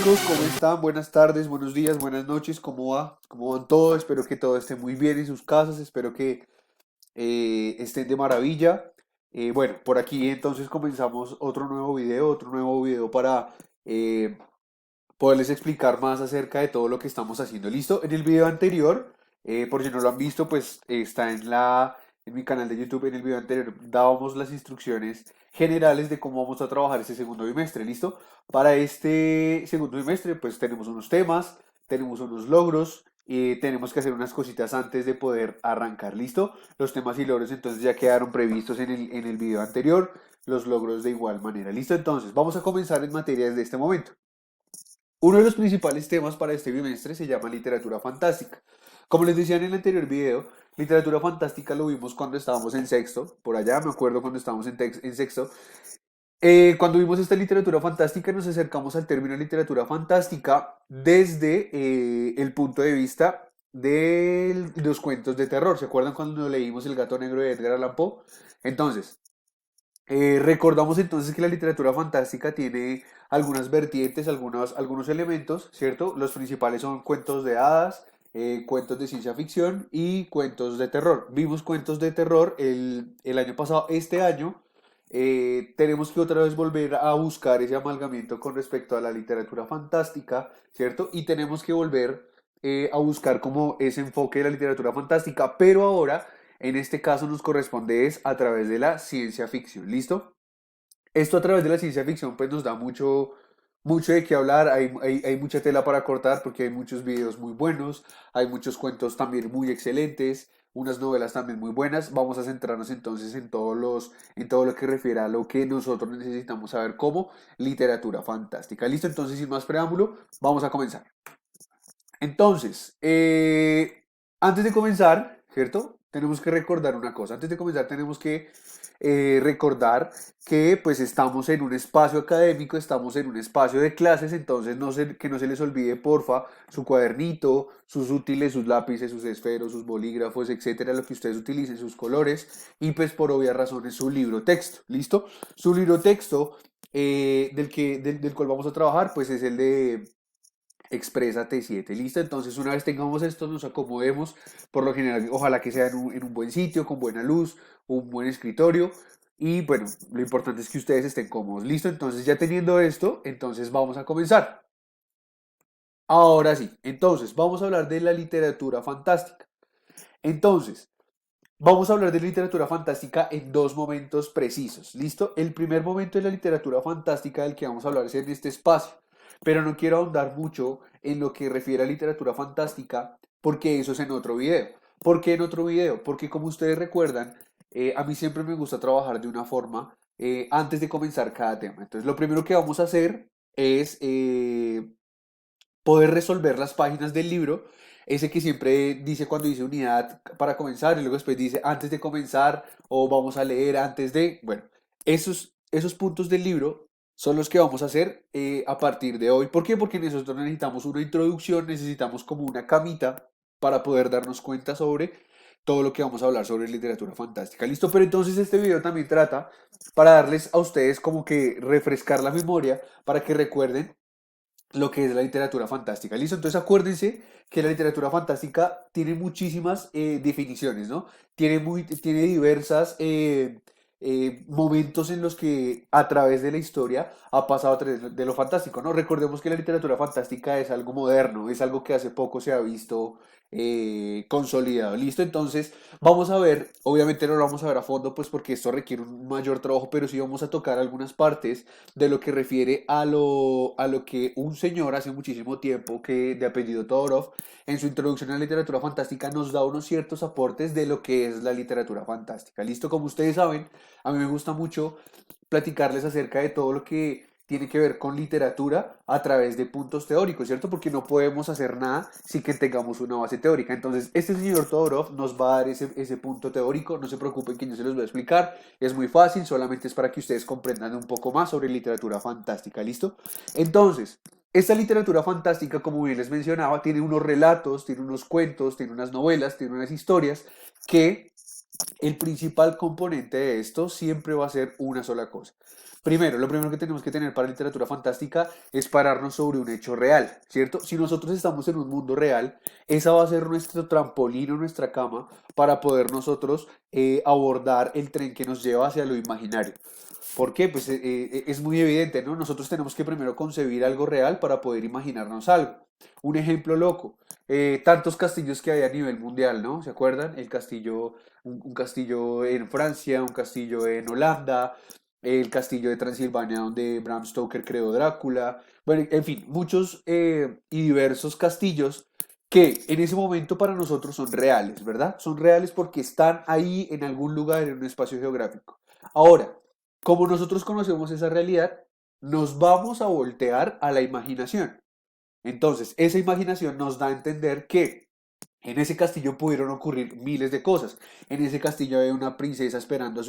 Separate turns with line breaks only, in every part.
chicos, ¿cómo están? Buenas tardes, buenos días, buenas noches, ¿cómo va? ¿Cómo van todos? Espero que todo esté muy bien en sus casas, espero que estén de maravilla. Bueno, por aquí entonces comenzamos otro nuevo video para eh, poderles explicar más acerca de todo lo que estamos haciendo. ¿Listo? En el video anterior, por si no lo han visto, pues está en mi canal de YouTube. En el video anterior dábamos las instrucciones generales de cómo vamos a trabajar este segundo bimestre. ¿Listo? Para este segundo bimestre, pues tenemos unos temas, tenemos unos logros. Tenemos que hacer unas cositas antes de poder arrancar, ¿listo? Los temas y logros entonces ya quedaron previstos en el video anterior, los logros de igual manera, ¿listo? Entonces, vamos a comenzar en materia desde este momento. Uno de los principales temas para este bimestre se llama literatura fantástica. Como les decía en el anterior video, literatura fantástica lo vimos cuando estábamos en sexto, por allá me acuerdo cuando estábamos en sexto. Cuando vimos esta literatura fantástica nos acercamos al término literatura fantástica desde el punto de vista de los cuentos de terror. ¿Se acuerdan cuando leímos El gato negro de Edgar Allan Poe? Entonces, recordamos entonces que la literatura fantástica tiene algunas vertientes, algunos elementos, ¿cierto? Los principales son cuentos de hadas, cuentos de ciencia ficción y cuentos de terror. Vimos cuentos de terror el año pasado. Este año tenemos que otra vez volver a buscar ese amalgamiento con respecto a la literatura fantástica, ¿cierto? Y tenemos que volver a buscar como ese enfoque de la literatura fantástica, pero ahora en este caso nos corresponde es a través de la ciencia ficción, ¿listo? Esto a través de la ciencia ficción pues nos da mucho de qué hablar, hay mucha tela para cortar porque hay muchos videos muy buenos, hay muchos cuentos también muy excelentes, unas novelas también muy buenas. Vamos a centrarnos entonces en todo lo que refiere a lo que nosotros necesitamos saber como literatura fantástica. ¿Listo? Entonces, sin más preámbulo, vamos a comenzar. Entonces, antes de comenzar, ¿cierto? Tenemos que recordar una cosa. Antes de comenzar, tenemos que recordar que pues estamos en un espacio académico, estamos en un espacio de clases, entonces que no se les olvide, porfa, su cuadernito, sus útiles, sus lápices, sus esferos, sus bolígrafos, etcétera, lo que ustedes utilicen, sus colores y pues por obvias razones su libro texto, ¿listo? Su libro texto del cual vamos a trabajar pues es el de Exprésate 7, ¿listo? Entonces, una vez tengamos esto, nos acomodemos, por lo general, ojalá que sea en un buen sitio, con buena luz, un buen escritorio, y bueno, lo importante es que ustedes estén cómodos, ¿listo? Entonces, ya teniendo esto, entonces vamos a comenzar. Ahora sí, entonces, vamos a hablar de la literatura fantástica. Entonces, vamos a hablar de literatura fantástica en dos momentos precisos, ¿listo? El primer momento de la literatura fantástica del que vamos a hablar es en este espacio, pero no quiero ahondar mucho en lo que refiere a literatura fantástica porque eso es en otro video. ¿Por qué en otro video? Porque como ustedes recuerdan, a mí siempre me gusta trabajar de una forma antes de comenzar cada tema. Entonces, lo primero que vamos a hacer es poder resolver las páginas del libro, ese que siempre dice cuando dice unidad para comenzar y luego después dice antes de comenzar o vamos a leer antes de, bueno, esos puntos del libro son los que vamos a hacer a partir de hoy. ¿Por qué? Porque nosotros necesitamos una introducción, necesitamos como una camita para poder darnos cuenta sobre todo lo que vamos a hablar sobre literatura fantástica. ¿Listo? Pero entonces este video también trata para darles a ustedes como que refrescar la memoria para que recuerden lo que es la literatura fantástica. ¿Listo? Entonces acuérdense que la literatura fantástica tiene muchísimas definiciones, ¿no? Tiene diversas momentos en los que a través de la historia ha pasado a través de lo fantástico, ¿no? Recordemos que la literatura fantástica es algo moderno, es algo que hace poco se ha visto consolidado. ¿Listo? Entonces vamos a ver, obviamente no lo vamos a ver a fondo, pues porque esto requiere un mayor trabajo, pero sí vamos a tocar algunas partes de lo que refiere a lo que un señor hace muchísimo tiempo, que de apellido Todorov, en su introducción a la literatura fantástica nos da unos ciertos aportes de lo que es la literatura fantástica. Listo, como ustedes saben, a mí me gusta mucho platicarles acerca de todo lo que tiene que ver con literatura a través de puntos teóricos, ¿cierto? Porque no podemos hacer nada sin que tengamos una base teórica. Entonces, este señor Todorov nos va a dar ese punto teórico. No se preocupen que yo se los voy a explicar. Es muy fácil, solamente es para que ustedes comprendan un poco más sobre literatura fantástica, ¿listo? Entonces, esta literatura fantástica, como bien les mencionaba, tiene unos relatos, tiene unos cuentos, tiene unas novelas, tiene unas historias que El principal componente de esto siempre va a ser una sola cosa. Primero, lo primero que tenemos que tener para literatura fantástica es pararnos sobre un hecho real, ¿cierto? Si nosotros estamos en un mundo real, esa va a ser nuestro trampolín o nuestra cama para poder nosotros abordar el tren que nos lleva hacia lo imaginario. ¿Por qué? Pues es muy evidente, ¿no? Nosotros tenemos que primero concebir algo real para poder imaginarnos algo. Un ejemplo loco, tantos castillos que hay a nivel mundial, ¿no? ¿Se acuerdan? El castillo, un castillo en Francia, un castillo en Holanda, el castillo de Transilvania donde Bram Stoker creó Drácula. Bueno, en fin, muchos y diversos castillos que en ese momento para nosotros son reales, ¿verdad? Son reales porque están ahí en algún lugar en un espacio geográfico. Ahora, como nosotros conocemos esa realidad, nos vamos a voltear a la imaginación. Entonces, esa imaginación nos da a entender que en ese castillo pudieron ocurrir miles de cosas. En ese castillo había una princesa esperando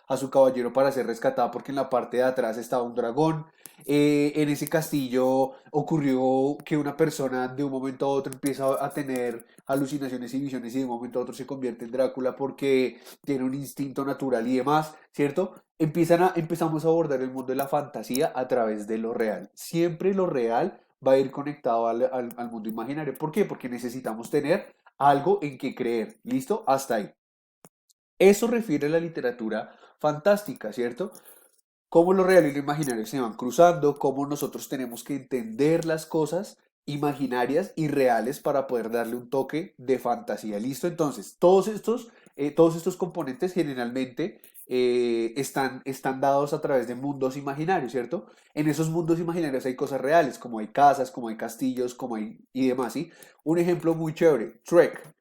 a su caballero para ser rescatada porque en la parte de atrás estaba un dragón. En ese castillo ocurrió que una persona de un momento a otro empieza a tener alucinaciones y visiones y de un momento a otro se convierte en Drácula porque tiene un instinto natural y demás, ¿cierto? Empezamos a abordar el mundo de la fantasía a través de lo real. Siempre lo real va a ir conectado al mundo imaginario. ¿Por qué? Porque necesitamos tener algo en que creer. ¿Listo? Hasta ahí. Eso refiere a la literatura fantástica, ¿cierto? Cómo lo real y lo imaginario se van cruzando, cómo nosotros tenemos que entender las cosas imaginarias y reales para poder darle un toque de fantasía. ¿Listo? Entonces, todos estos componentes generalmente están dados a través de mundos imaginarios, ¿cierto? En esos mundos imaginarios hay cosas reales, como hay casas, como hay castillos, como hay y demás, ¿sí? Un ejemplo muy chévere, Shrek.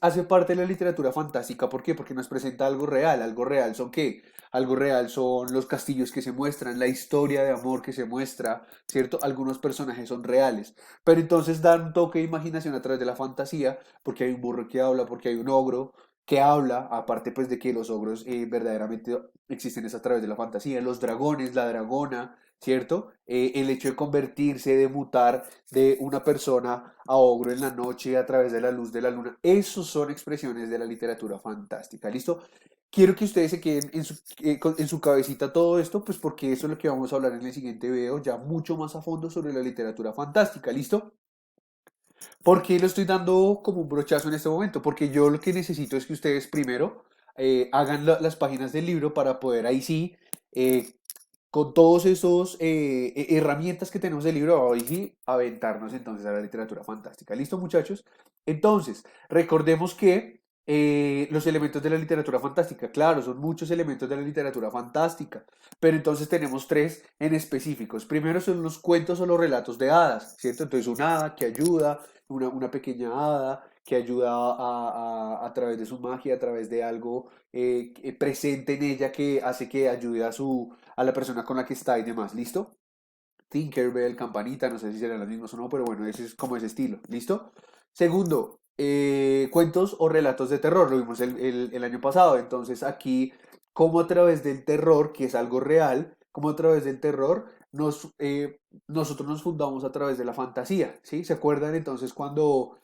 Hace parte de la literatura fantástica, ¿por qué? Porque nos presenta algo real son qué, algo real son los castillos que se muestran, la historia de amor que se muestra, ¿cierto? Algunos personajes son reales, pero entonces dan un toque de imaginación a través de la fantasía, porque hay un burro que habla, porque hay un ogro que habla, aparte pues de que los ogros verdaderamente existen es a través de la fantasía, los dragones, la dragona, ¿cierto? El hecho de convertirse, de mutar de una persona a ogro en la noche a través de la luz de la luna, esos son expresiones de la literatura fantástica, ¿listo? Quiero que ustedes se queden en su cabecita todo esto, pues porque eso es lo que vamos a hablar en el siguiente video, ya mucho más a fondo sobre la literatura fantástica, ¿listo? ¿Por qué lo estoy dando como un brochazo en este momento? Porque yo lo que necesito es que ustedes primero hagan las páginas del libro para poder ahí sí, eh, con todos esos herramientas que tenemos del libro, ahí sí, aventarnos entonces a la literatura fantástica. ¿Listo, muchachos? Entonces, recordemos que los elementos de la literatura fantástica, claro, son muchos elementos de la literatura fantástica, pero entonces tenemos tres en específicos. Primero son los cuentos o los relatos de hadas, ¿cierto? Entonces, una hada que ayuda, una pequeña hada que ayuda a través de su magia, a través de algo presente en ella que hace que ayude a la persona con la que está y demás, ¿listo? Tinkerbell, Campanita, no sé si serán las mismas o no, pero bueno, ese es como ese estilo, ¿listo? Segundo, cuentos o relatos de terror, lo vimos el año pasado, entonces aquí, como a través del terror, que es algo real, como a través del terror, nosotros nos fundamos a través de la fantasía, ¿sí? ¿Se acuerdan entonces cuando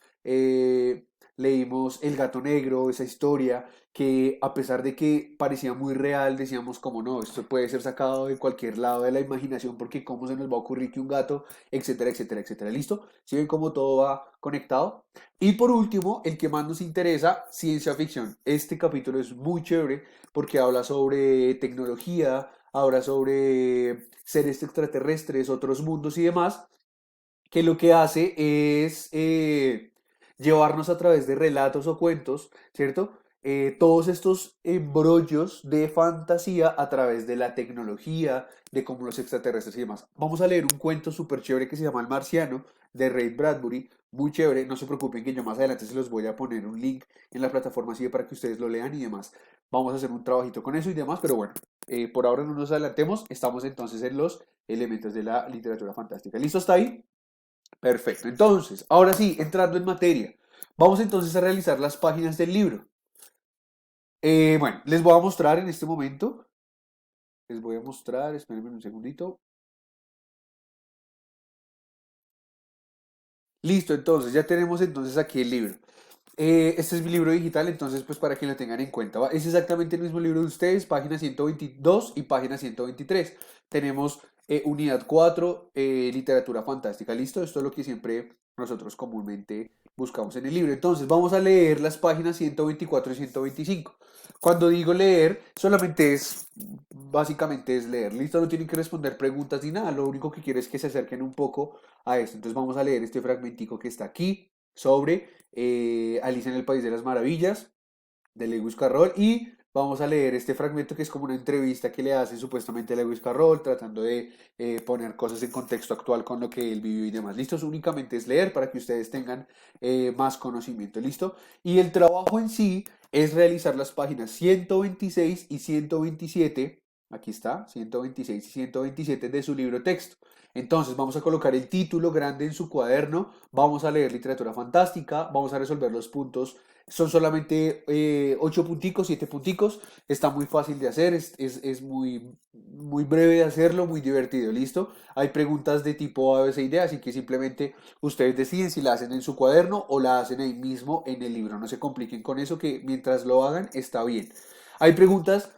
leímos El gato negro, esa historia? Que a pesar de que parecía muy real, decíamos como no, esto puede ser sacado de cualquier lado de la imaginación porque cómo se nos va a ocurrir que un gato, etcétera, etcétera, etcétera. ¿Listo? ¿Sí ven cómo todo va conectado? Y por último, el que más nos interesa, ciencia ficción. Este capítulo es muy chévere porque habla sobre tecnología, habla sobre seres extraterrestres, otros mundos y demás, que lo que hace es llevarnos a través de relatos o cuentos, ¿cierto? Todos estos embrollos de fantasía a través de la tecnología, de cómo los extraterrestres y demás. Vamos a leer un cuento súper chévere que se llama El Marciano, de Ray Bradbury, muy chévere, no se preocupen que yo más adelante se los voy a poner un link en la plataforma así para que ustedes lo lean y demás. Vamos a hacer un trabajito con eso y demás, pero bueno, por ahora no nos adelantemos, estamos entonces en los elementos de la literatura fantástica. ¿Listo hasta ahí? Perfecto. Entonces, ahora sí, entrando en materia, vamos entonces a realizar las páginas del libro. Bueno, les voy a mostrar en este momento, les voy a mostrar, espérenme un segundito. Listo, entonces ya tenemos entonces aquí el libro. Este es mi libro digital, entonces pues para que lo tengan en cuenta, ¿va? Es exactamente el mismo libro de ustedes, página 122 y página 123. Tenemos unidad 4, literatura fantástica, ¿listo? Esto es lo que siempre nosotros comúnmente buscamos en el libro. Entonces vamos a leer las páginas 124 y 125. Cuando digo leer, solamente es, básicamente es leer, ¿listo? No tienen que responder preguntas ni nada, lo único que quiero es que se acerquen un poco a esto. Entonces vamos a leer este fragmentico que está aquí sobre Alicia en el País de las Maravillas, de Lewis Carroll, y vamos a leer este fragmento que es como una entrevista que le hace supuestamente a Lewis Carroll, tratando de poner cosas en contexto actual con lo que él vivió y demás. ¿Listos? Únicamente es leer para que ustedes tengan más conocimiento. ¿Listo? Y el trabajo en sí es realizar las páginas 126 y 127. Aquí está, 126 y 127 de su libro texto. Entonces vamos a colocar el título grande en su cuaderno, vamos a leer literatura fantástica, vamos a resolver los puntos. Son solamente 8 punticos, 7 punticos. Está muy fácil de hacer, es muy, muy breve de hacerlo, muy divertido, ¿listo? Hay preguntas de tipo A, B, C y D, así que simplemente ustedes deciden si la hacen en su cuaderno o la hacen ahí mismo en el libro. No se compliquen con eso, que mientras lo hagan está bien. Hay preguntas,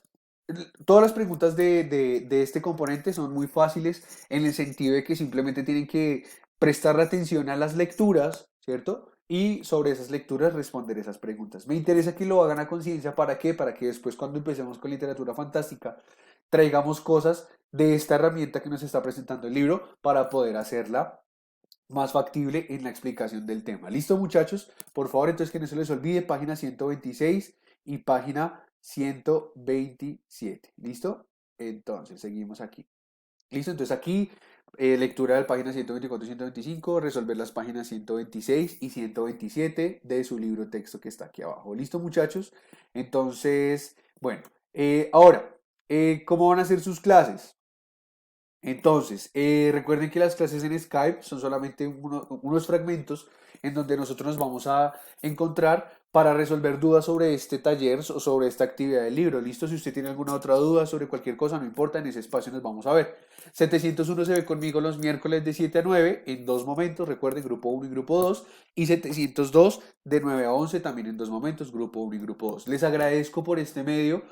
todas las preguntas de este componente son muy fáciles en el sentido de que simplemente tienen que prestar atención a las lecturas, ¿cierto? Y sobre esas lecturas responder esas preguntas. Me interesa que lo hagan a conciencia. ¿Para qué? Para que después cuando empecemos con literatura fantástica traigamos cosas de esta herramienta que nos está presentando el libro para poder hacerla más factible en la explicación del tema. ¿Listo, muchachos? Por favor, entonces que no se les olvide, página 126 y página 127. ¿Listo? Entonces, seguimos aquí. ¿Listo? Entonces aquí, lectura de la página 124 y 125, resolver las páginas 126 y 127 de su libro texto que está aquí abajo. ¿Listo, muchachos? Entonces, bueno, ahora, ¿cómo van a ser sus clases? Entonces, recuerden que las clases en Skype son solamente unos fragmentos en donde nosotros nos vamos a encontrar para resolver dudas sobre este taller o sobre esta actividad del libro. ¿Listo? Si usted tiene alguna otra duda sobre cualquier cosa, no importa, en ese espacio nos vamos a ver. 701 se ve conmigo los miércoles de 7 a 9 en dos momentos, recuerden, grupo uno y grupo 2, y 702 de 9 a 11 también en dos momentos, grupo uno y grupo 2. Les agradezco por este medio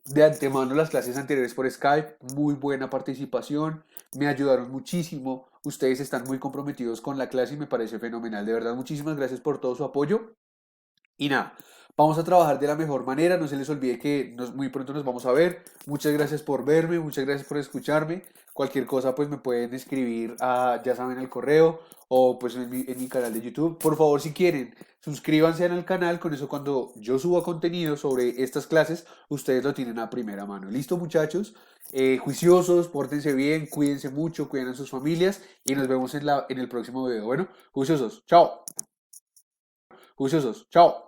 de antemano las clases anteriores por Skype, muy buena participación, me ayudaron muchísimo, ustedes están muy comprometidos con la clase y me parece fenomenal, de verdad, muchísimas gracias por todo su apoyo. Y nada, vamos a trabajar de la mejor manera. No se les olvide que muy pronto nos vamos a ver. Muchas gracias por verme, muchas gracias por escucharme. Cualquier cosa pues me pueden escribir a, ya saben, al correo o pues en mi canal de YouTube. Por favor, si quieren, suscríbanse al canal. Con eso cuando yo suba contenido sobre estas clases, ustedes lo tienen a primera mano. ¿Listo, muchachos? Juiciosos, pórtense bien, cuídense mucho, cuiden a sus familias y nos vemos en el próximo video. Bueno, juiciosos, chao. Juiciosos, chao.